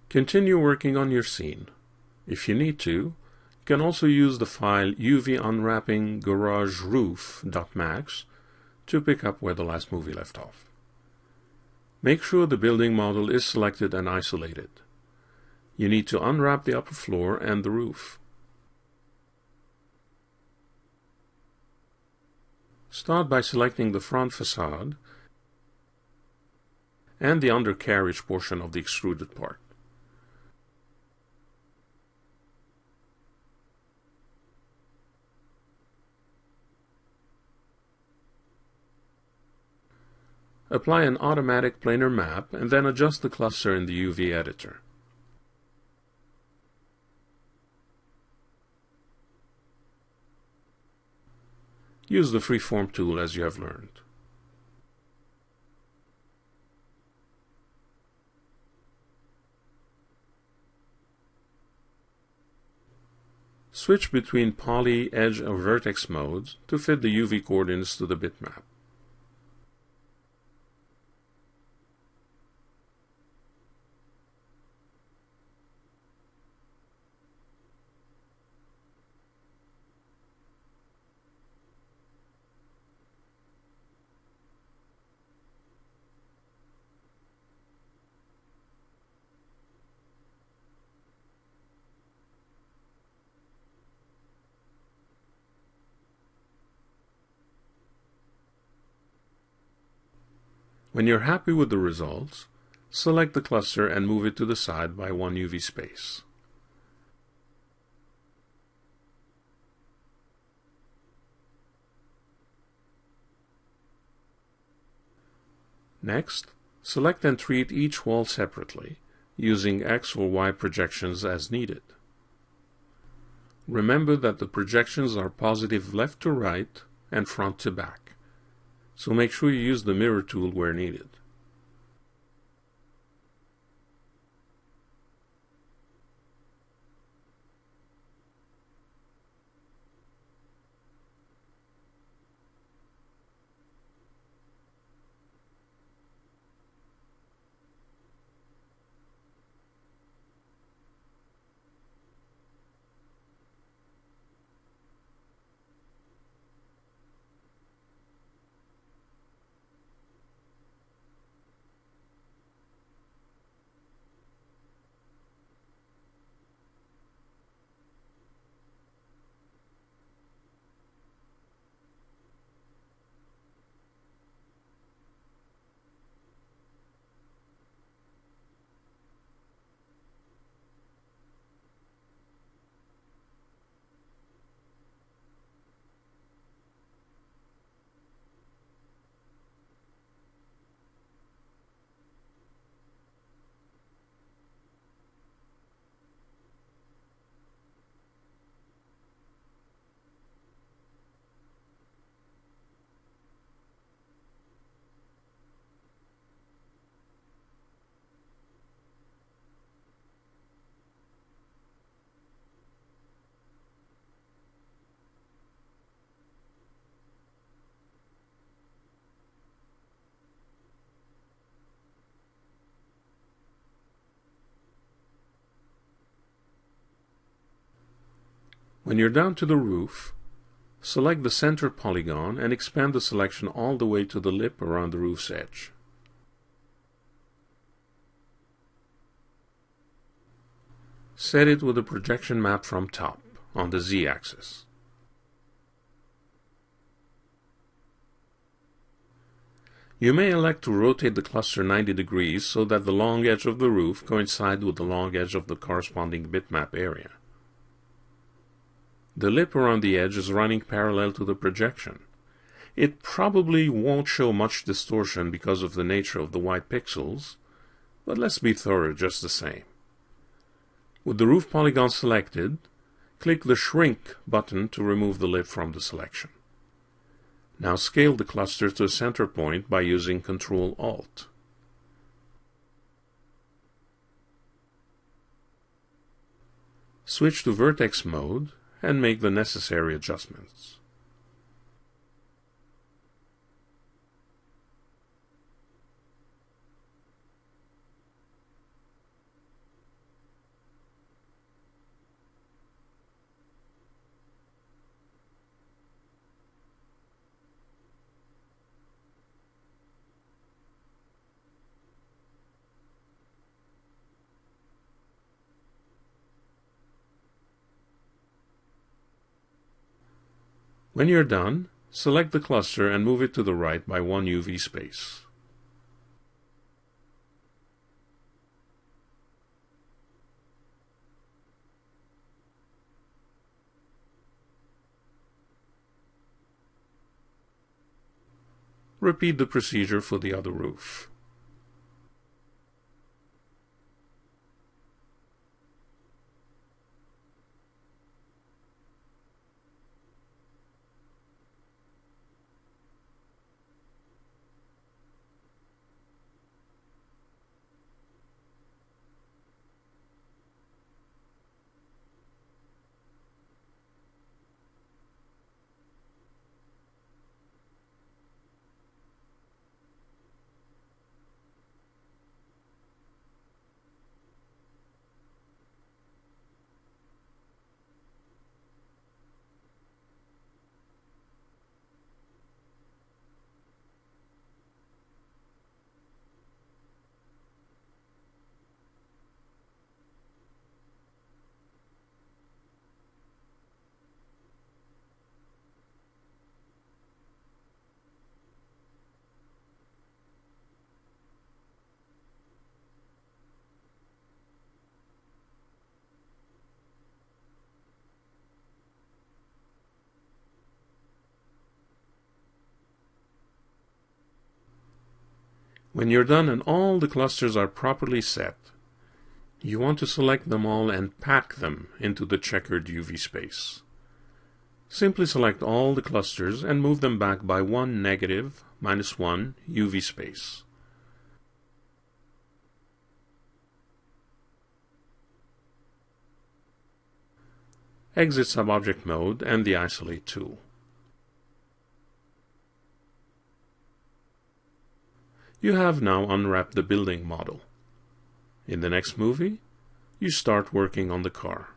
Continue working on your scene. If you need to, you can also use the file Unwrapping garage roof.max to pick up where the last movie left off. Make sure the building model is selected and isolated. You need to unwrap the upper floor and the roof. Start by selecting the front facade and the undercarriage portion of the extruded part. Apply an automatic planar map and then adjust the cluster in the UV editor. Use the freeform tool as you have learned. Switch between poly, edge, or vertex modes to fit the UV coordinates to the bitmap. When you're happy with the results, select the cluster and move it to the side by 1 UV space. Next, select and treat each wall separately, using X or Y projections as needed. Remember that the projections are positive left to right and front to back, so make sure you use the mirror tool where needed. When you're down to the roof, select the center polygon and expand the selection all the way to the lip around the roof's edge. Set it with a projection map from top on the Z-axis. You may elect to rotate the cluster 90 degrees so that the long edge of the roof coincides with the long edge of the corresponding bitmap area. The lip around the edge is running parallel to the projection. It probably won't show much distortion because of the nature of the white pixels, but let's be thorough just the same. With the roof polygon selected, click the Shrink button to remove the lip from the selection. Now scale the cluster to a center point by using Ctrl-Alt. Switch to vertex mode and make the necessary adjustments. When you're done, select the cluster and move it to the right by 1 UV space. Repeat the procedure for the other roof. When you're done and all the clusters are properly set, you want to select them all and pack them into the checkered UV space. Simply select all the clusters and move them back by 1 negative -1 UV space. Exit Subobject Mode and the Isolate tool. You have now unwrapped the building model. In the next movie, you start working on the car.